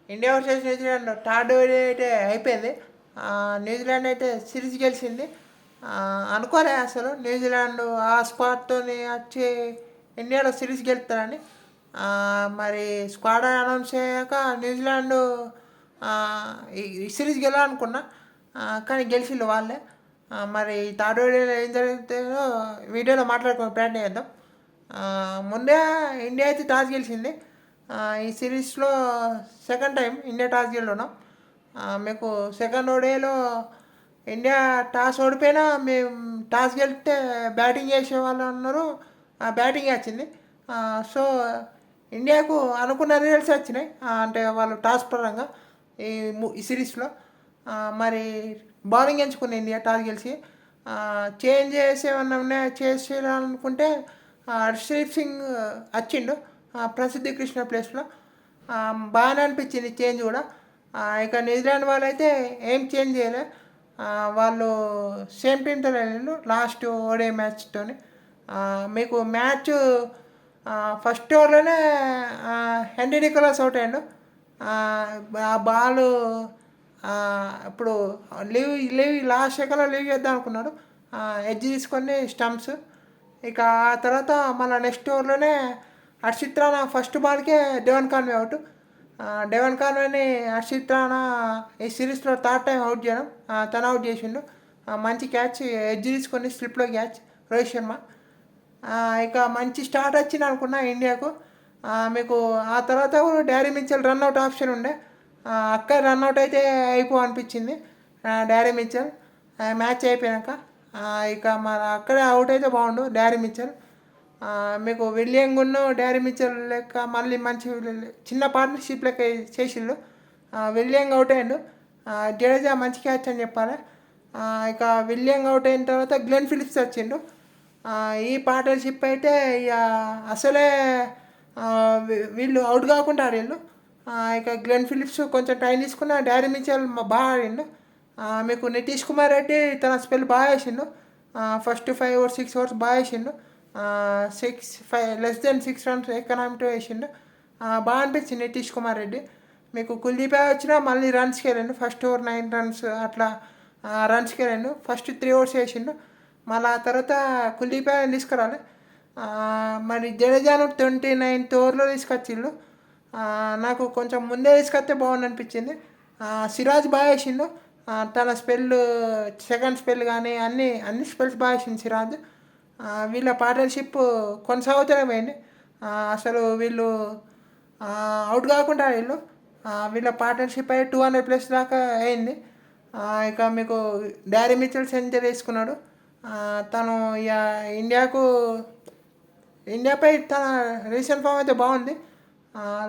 India versus New Zealand third ఓడి అయితే అయిపోయింది. New Zealand అయితే సిరీస్ గెలిచింది. అనుకోలే అసలు న్యూజిలాండ్ ఆ స్క్వాడ్తోని వచ్చి ఇండియాలో సిరీస్ గెలుస్తారని. మరి స్క్వాడ్ అనౌన్స్ అయ్యాక న్యూజిలాండ్ ఆ, ఈ సిరీస్ గెలవాలనుకున్నా. కానీ గెలిచిండు వాళ్ళే. మరి థర్డ్ ఓడిలో ఏం జరుగుతుందో వీడియోలో మాట్లాడుకుని ప్రయత్నం చేద్దాం. ముందే ఇండియా అయితే టాస్ గెలిచింది. ఈ సిరీస్లో సెకండ్ టైం ఇండియా టాస్ గెలవడం. మీకు సెకండ్ ఓడేలో ఇండియా టాస్ ఓడిపోయినా మేము టాస్ గెలిస్తే బ్యాటింగ్ చేసే వాళ్ళు అన్నారు. బ్యాటింగ్ వచ్చింది. సో ఇండియాకు అనుకున్న రిజల్ట్స్ వచ్చినాయి. అంటే వాళ్ళు టాస్ పరంగా ఈ ఈ సిరీస్లో మరి బౌలింగ్ ఎంచుకుంది ఇండియా టాస్ గెలిచి. చేంజ్ చేసేమన్నా ఉన్నాయా చేసేయాలనుకుంటే హర్షదీప్ సింగ్ వచ్చిండు ప్రసిద్ధి కృష్ణ ప్లేస్లో. బాగానే అనిపించింది చేంజ్ కూడా. ఇక న్యూజిలాండ్ వాళ్ళు అయితే ఏం చేంజ్ చేయలే. వాళ్ళు సేమ్ టీంతో వెళ్ళిండు లాస్ట్ ఓడే మ్యాచ్తోని. మీకు మ్యాచ్ ఫస్ట్ ఓవర్లోనే హెన్రీ నికోలస్ అవుట్ అయ్యాడు. ఆ బాలు ఇప్పుడు లీవ్ లాస్ట్ సెకండ్లో లీవ్ చేద్దాం అనుకున్నాడు. ఎడ్జ్ తీసుకొని స్టంప్స్. ఇక ఆ తర్వాత మళ్ళీ నెక్స్ట్ ఓవర్లోనే హర్షిత్ రాణా ఫస్ట్ బాల్కే డెవన్ కాన్వే అవుట్. డెవన్ కాన్వేని హర్షిత్ రాణా ఈ సిరీస్లో థర్డ్ టైం అవుట్ చేయడం. తను అవుట్ చేసిండు. మంచి క్యాచ్ ఎడ్జ్ తీసుకొని స్లిప్లో క్యాచ్ రోహిత్ శర్మ. ఇక మంచి స్టార్ట్ వచ్చింది అనుకున్నా ఇండియాకు. మీకు ఆ తర్వాత కూడా డ్యారీ మిచెల్ రన్అట్ ఆప్షన్ ఉండే. అక్కడ రన్అట్ అయితే అనిపించింది డ్యారీ మిచెల్ మ్యాచ్ అయిపోయాక. ఇక మన అక్కడే అవుట్ అయితే బాగుండు డ్యారీ మిచెల్. మీకు విలియంగున్ను డ్యారీ మిచెల్ లెక్క మళ్ళీ మంచి చిన్న పార్ట్నర్షిప్ లెక్క చేసిండు. విలియంగ్ అవుట్ అయ్యిండు. జడేజా మంచి క్యాచ్ అని చెప్పాలి. ఇక విలియంగ్ అవుట్ అయిన తర్వాత గ్లెన్ ఫిలిప్స్ వచ్చిండు. ఈ పార్ట్నర్షిప్ అయితే ఇక అసలే వీళ్ళు అవుట్ కాకుండా ఆడిండు. ఇక గ్లెన్ ఫిలిప్స్ కొంచెం టైం తీసుకున్న డ్యారీ మిచెల్ బాగా ఆడిండు. మీకు నితీష్ కుమార్ రెడ్డి తన స్పెల్ బాగా వేసిండు. ఫస్ట్ 5 ఓవర్స్ 6 ఓవర్స్ బాగా వేసిండు. 6 ఎకనామిక్తో వేసిండు. బాగా అనిపించింది నితీష్ కుమార్ రెడ్డి. మీకు కుల్దీప్ వచ్చినా మళ్ళీ రన్స్కి వెళ్ళిండు. ఫస్ట్ ఓవర్ 9 runs అట్లా రన్స్కి వెళ్ళిండు. ఫస్ట్ 3 ఓవర్స్ వేసిండు. మళ్ళీ ఆ తర్వాత కుల్దీప్ తీసుకురాలి. మరి జడేజాను 29th ఓవర్లో తీసుకొచ్చిండు. నాకు కొంచెం ముందే తీసుకొస్తే బాగుంది అనిపించింది. సిరాజ్ బాగా వేసిండు. తన స్పెల్ సెకండ్ స్పెల్ కానీ అన్ని స్పెల్స్ బాగా వేసింది సిరాజ్. వీళ్ళ పార్ట్నర్షిప్ కొనసాగుతూనే పోయింది. అసలు వీళ్ళు అవుట్ కాకుండా వీళ్ళు వీళ్ళ పార్ట్నర్షిప్ అయ్యి 200+ దాకా అయింది. ఇక మీకు డ్యారీ మిచెల్ సెంచరీ వేసుకున్నాడు. తను ఇక ఇండియాపై తన రీసెంట్ ఫామ్ అయితే బాగుంది.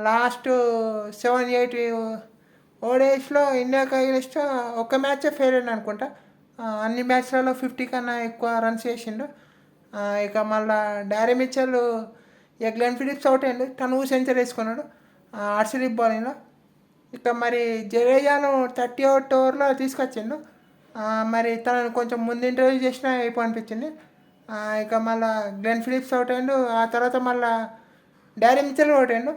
లాస్ట్ 7-8 ఓడేస్లో ఇండియాకి అగెన్స్ట్ ఒక్క మ్యాచే ఫెయిల్ అయింది అనుకుంటా. అన్ని మ్యాచ్లలో 50 కన్నా ఎక్కువ రన్స్ చేసిండు. ఇక మళ్ళా డ్యారీ మిచెల్ ఇక గ్లెన్ ఫిలిప్స్ అవుట్ అయ్యిండు. తను సెంచరీ వేసుకున్నాడు హర్షదీప్ బౌలింగ్లో. ఇక మరి జడేజాను 38th ఓవర్లో తీసుకొచ్చిండు. మరి తనను కొంచెం ముందు ఇంటర్వ్యూ చేసినా అనిపించింది. ఇక మళ్ళా గ్లెన్ ఫిలిప్స్ అవుట్ అయ్యిండు. ఆ తర్వాత మళ్ళా డ్యారీ మిచెల్ అవుట్ అయ్యిండు.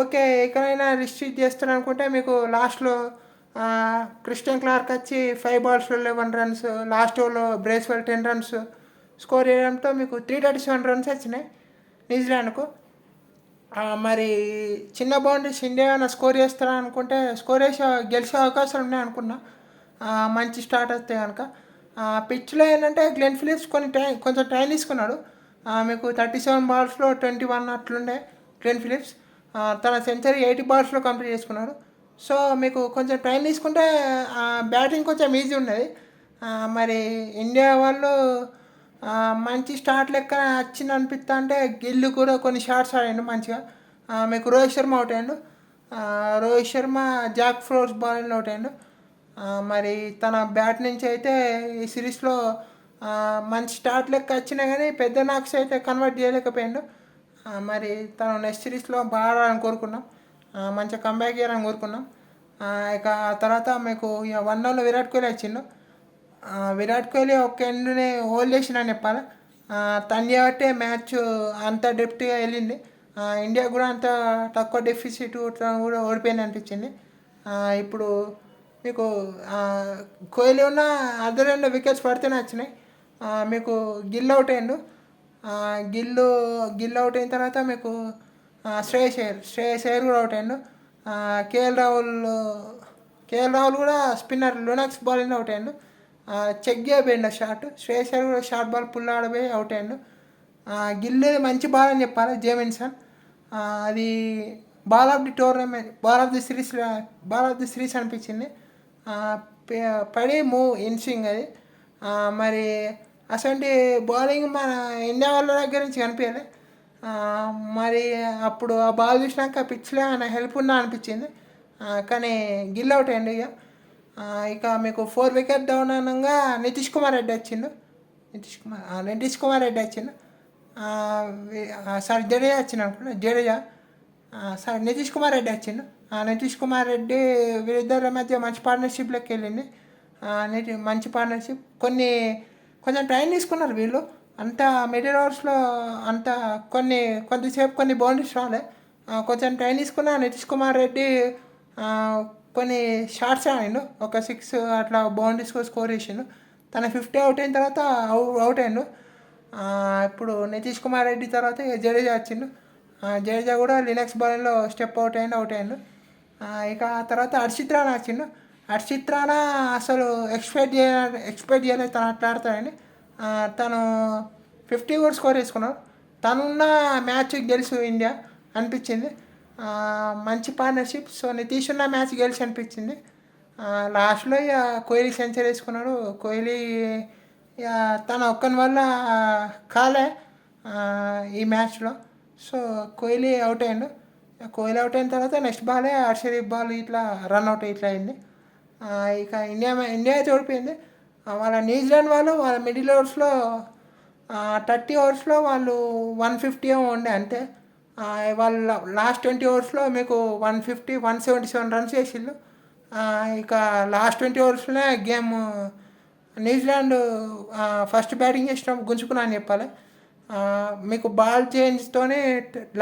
ఓకే ఎక్కడైనా రిస్ట్రిక్ట్ చేస్తారు అనుకుంటే మీకు లాస్ట్లో క్రిస్టియన్ క్లార్క్ వచ్చి 5 balls 11 runs, లాస్ట్ ఓవర్లో బ్రేస్వెల్ 10 runs స్కోర్ చేయడంతో మీకు 337 runs వచ్చినాయి న్యూజిలాండ్కు. మరి చిన్న బౌండరీస్ ఇండియా ఏమైనా స్కోర్ చేస్తారా అనుకుంటే స్కోర్ చేసే గెలిచే అవకాశాలు ఉన్నాయి అనుకున్నా. మంచి స్టార్ట్ వస్తే కనుక. పిచ్లో ఏంటంటే గ్లెన్ ఫిలిప్స్ కొంచెం టైం తీసుకున్నాడు. మీకు 37 balls 21 అట్లుండే గ్లెన్ ఫిలిప్స్. తన సెంచరీ 80 balls కంప్లీట్ చేసుకున్నాడు. సో మీకు కొంచెం టైం తీసుకుంటే బ్యాటింగ్ కొంచెం ఈజీ ఉన్నది. మరి ఇండియా వాళ్ళు మంచి స్టార్ట్ లెక్క వచ్చింది అనిపిస్తా అంటే గిల్లు కూడా కొన్ని షాట్స్ ఆడిండు మంచిగా. మీకు రోహిత్ శర్మ అవుట్ అయ్యిండు. Rohit Sharma Jack floors ball out అయ్యిండు. మరి తన బ్యాట్ నుంచి అయితే ఈ సిరీస్లో మంచి స్టార్ట్ లెక్క వచ్చినా కానీ పెద్ద నాక్స్ అయితే కన్వర్ట్ చేయలేకపోయాడు. మరి తను నెక్స్ట్ సిరీస్లో బాగా ఆడాలని కోరుకున్నాం. మంచిగా కంబ్యాక్ చేయాలని కోరుకున్నాం. ఇక ఆ తర్వాత మీకు ఇక 1 విరాట్ కోహ్లీ వచ్చిండు. విరాట్ కోహ్లీ ఒక ఎండ్ని హోల్డ్ చేసిండని చెప్పాలి. తను చేయబట్టే మ్యాచ్ అంత డెప్త్గా వెళ్ళింది. ఇండియా కూడా అంత తక్కువ డెఫిసిట్ కూడా ఓడిపోయింది అనిపించింది. ఇప్పుడు మీకు కోహ్లీ ఉన్న అదర్ రెండు వికెట్స్ పడితేనే వచ్చినాయి. మీకు గిల్ అవుట్ అయ్యిండు. గిల్లు గిల్ అవుట్ అయిన తర్వాత మీకు శ్రేయస్ అయ్యర్ కూడా అవుట్ అయ్యిండు. కేఎల్ రాహుల్ కేఎల్ రాహుల్ కూడా స్పిన్నర్ లునాక్స్ బాల్ అవుట్ అయ్యిండు. చెక్ చేయబోయిండు షాట్. శ్రేయస్ అయ్యర్ కూడా షార్ట్ బాల్ పుల్ ఆడబోయి అవుట్ అయ్యిండు. గిల్ మంచి బాల్ అని చెప్పాలి. జేమిన్సన్ అది ball of the tournament, ball of the series అనిపించింది. పడి మూవ్ ఇన్స్వింగ్ అది. మరి అసలు బౌలింగ్ మన ఇండియా వాళ్ళ దగ్గర నుంచి కనిపించలే. మరి అప్పుడు ఆ బాల్ చూసినాక పిచ్లో ఆయన హెల్ప్ ఉన్నా అనిపించింది. కానీ గిల్ అవుట్ అయ్యండి. ఇక మీకు 4 వికెట్ డౌన్ అనగా నితీష్ కుమార్ రెడ్డి వచ్చిండు. నితీష్ కుమార్ రెడ్డి వచ్చిండు. సారీ జడేజా వచ్చిండు అనుకుంటా. సారీ నితీష్ కుమార్ రెడ్డి వచ్చిండు. నితీష్ కుమార్ రెడ్డి వీరిద్దరి మధ్య మంచి పార్ట్నర్షిప్లోకి వెళ్ళింది. మంచి పార్ట్నర్షిప్. కొంచెం టైం తీసుకున్నారు వీళ్ళు. అంత మిడిల్ ఓవర్స్లో అంత కొద్దిసేపు కొన్ని బౌండరీస్ రాలే. కొంచెం టైం తీసుకున్న నితీష్ కుమార్ రెడ్డి కొన్ని షార్ట్స్ ఆడిండు. ఒక 6 అట్లా బౌండరీస్ స్కోర్ చేసిండు. తన 50 అవుట్ అయిన తర్వాత అవుట్ అయ్యిండు. ఇప్పుడు నితీష్ కుమార్ రెడ్డి తర్వాత జడేజా వచ్చిండు. జడేజా కూడా లినక్స్ బౌలింగ్లో స్టెప్ అవుట్ అయ్యిండు. ఇక ఆ తర్వాత హర్షిత్ రాణా వచ్చిండు. హర్షిత్ రాణా అసలు ఎక్స్పెక్ట్ చేయలేదు తను అట్లా ఆడతాడని. తను 50 కూడా స్కోర్ చేసుకున్నాడు. తనున్న మ్యాచ్ గెలుసు ఇండియా అనిపించింది. మంచి పార్ట్నర్షిప్. సో నితీష్ ఉన్న మ్యాచ్ గెలిచి అనిపించింది. లాస్ట్లో ఇక కోహ్లీ సెంచరీ వేసుకున్నాడు. కోహ్లీ ఇక తన ఒక్కని వల్ల కాలే ఈ మ్యాచ్లో. సో కోహ్లీ అవుట్ అయ్యిండు. కోహ్లీ అవుట్ అయిన తర్వాత నెక్స్ట్ బాలే హర్షదీప్ బాల్ ఇట్లా రన్అట్ ఇట్లా అయింది. ఇక ఇండియా అయితే ఓడిపోయింది. వాళ్ళ న్యూజిలాండ్ వాళ్ళ మిడిల్ ఓవర్స్లో 30 ఓవర్స్లో వాళ్ళు 150 ఏమో ఉండే అంతే. వాళ్ళ లాస్ట్ 20 ఓవర్స్లో మీకు 150 177 రన్స్ చేసిండు. ఇక లాస్ట్ 20 ఓవర్స్లోనే గేమ్ న్యూజిలాండ్ ఫస్ట్ బ్యాటింగ్ చేసినప్పుడు గుంజుకున్నా అని చెప్పాలి. మీకు బాల్ చేంజ్తోనే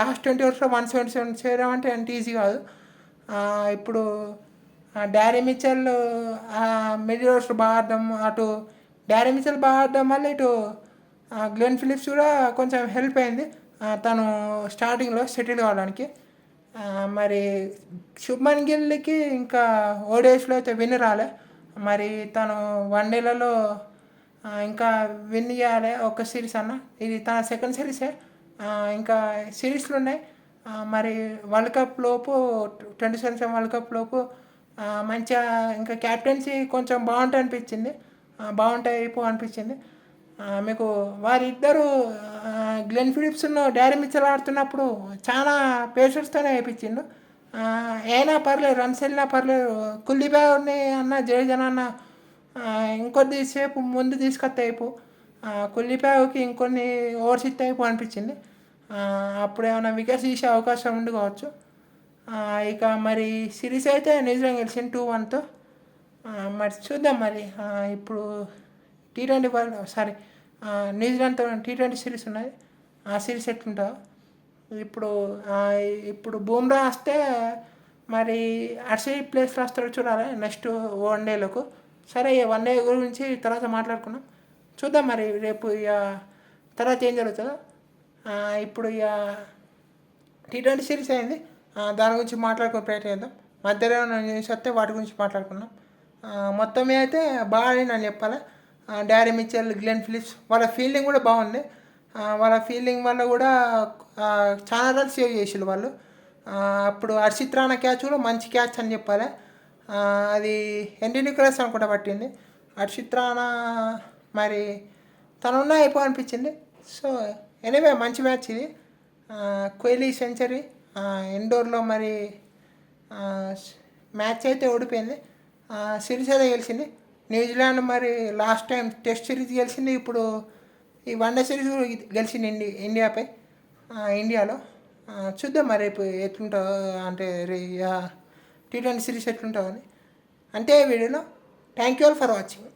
లాస్ట్ 20 ఓవర్స్లో 177 చేయడం అంటే అంత ఈజీ కాదు. ఇప్పుడు డ్యారీ మిచెల్ మిడిల్ ఓవర్స్లో బాగా ఆడడం, అటు డ్యారీ మిచెల్ బాగా ఆడడం వల్ల ఇటు గ్లెన్ ఫిలిప్స్ కూడా కొంచెం హెల్ప్ అయింది తను స్టార్టింగ్లో సెటిల్ కావడానికి. మరి శుభ్మన్ గిల్కి ఇంకా ఓడిఐస్లో అయితే విన్ రాలే. మరి తను వన్డేలలో ఇంకా విన్ చేయాలి ఒక సిరీస్ అన్న. ఇది తన సెకండ్ సిరీసే. ఇంకా సిరీస్లు ఉన్నాయి. మరి వరల్డ్ కప్ లోపు 2027 వరల్డ్ కప్ లోపు మంచిగా ఇంకా క్యాప్టెన్సీ కొంచెం బాగుంటాయి అనిపించింది. మీకు వారిద్దరూ గ్లెన్ ఫిలిప్స్ను డ్యారీ మిచెల్ ఆడుతున్నప్పుడు చాలా పేషెన్స్తోనే వేయించిండు. అయినా పర్లేదు, రన్స్ వెళ్ళినా పర్లేదు, కుల్దీప్ అన్న జడేజా అన్న ఇంకొద్దిసేపు ముందు తీసుకొస్తే కుల్దీప్కి ఇంకొన్ని ఓవర్స్ ఇస్తే అనిపించింది. అప్పుడు ఏమైనా వికెట్స్ తీసే అవకాశం ఉంది కావచ్చు. ఇక మరి సిరీస్ అయితే న్యూజిలాండ్ గెలిచింది 2-1తో. మరి చూద్దాం మరి ఇప్పుడు న్యూజిలాండ్తో T20 సిరీస్ ఉన్నది. ఆ సిరీస్ ఎట్లుంటుందో ఇప్పుడు బూమ్రా వస్తే మరి హర్షదీప్ ప్లేస్లో వస్తాడో చూడాలి నెక్స్ట్ వన్డేలకు. సరే ఇక వన్డే గురించి తర్వాత మాట్లాడుకున్నాం. చూద్దాం మరి రేపు ఇక తర్వాత ఏం జరుగుతుందో. ఇప్పుడు ఇక T20 సిరీస్ అయింది. దాని గురించి మాట్లాడుకునే ప్రయత్నం చేద్దాం. మధ్యలో న్యూస్ వస్తే వాటి గురించి మాట్లాడుకున్నాం. మొత్తం మీద అయితే బాగా ఆడిందని చెప్పాలి. డ్యారీ మిచెల్, గ్లెన్ ఫిలిప్స్ వాళ్ళ ఫీల్డింగ్ కూడా బాగుంది. వాళ్ళ ఫీల్డింగ్ వల్ల కూడా చాలా రన్స్ సేవ్ చేసారు వాళ్ళు. అప్పుడు హర్షిత్ రాణా క్యాచ్ కూడా మంచి క్యాచ్ అని చెప్పాలి. అది హెన్రీ నికోలస్ అనుకుంటా పట్టింది. హర్షిత్ రాణా మరి తనున్నా అనిపించింది. సో ఎనీవే మంచి మ్యాచ్ ఇది. కోహ్లీ సెంచరీ ఇండోర్లో మరి మ్యాచ్ అయితే ఓడిపోయింది. సిరీస్ అయితే గెలిచింది. న్యూజిలాండ్ మరి లాస్ట్ టైం టెస్ట్ సిరీస్ గెలిచింది. ఇప్పుడు ఈ వన్డే సిరీస్ గెలిచింది ఇండియాపై ఇండియాలో. చూద్దాం మరి రేపు ఎట్లుంటుందో, అంటే T20 సిరీస్ ఎట్లుంటుందో అని. అంటే వీడియోలో thank you all for watching.